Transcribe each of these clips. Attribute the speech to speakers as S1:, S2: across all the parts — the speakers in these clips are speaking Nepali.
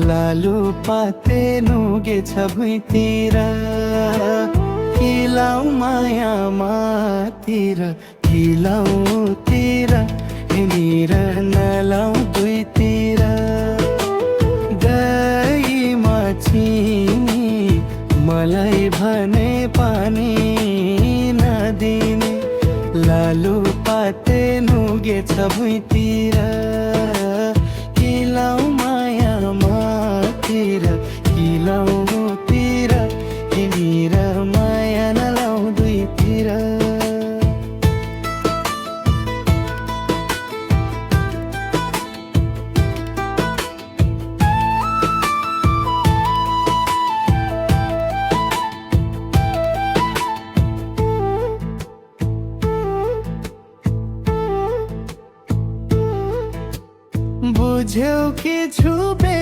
S1: लालु पाते नुगेछ भुइँतिर किलाउ मायामातिर किलाउतिर हिँडेर नलाउ दुईतिर गाईमा चिनी मलाई भने पानी नदिने लालु पाते नुगेछ भुइँतिर किलाउ मायामातिर किलाउतिर हिँडेर माया नलाउ दुईतिर बुझ्यौ कि छुबे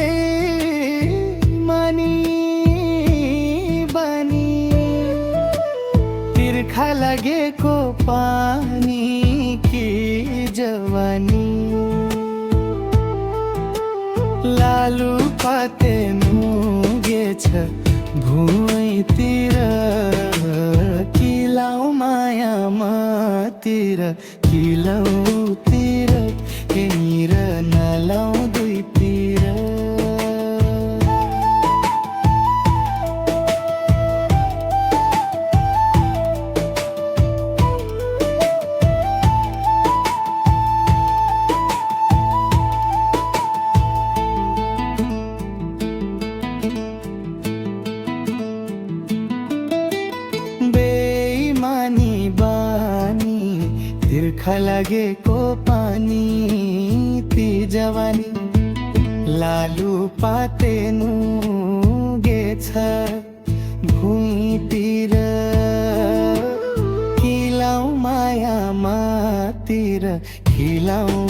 S1: मानी बानी तिर्खा लागेको पानी कि जवानी लालु पाते नुगेछ भुइँतिर किलाउ मायामातिर किलाउतिर हिँडेर नलाउ दुईतिर बेइमानी बानी तिर्खा लागेको पानी ती जवानी लालु पाते नुगेछ भुइँतिर किलाउ मायामातिर किलाउ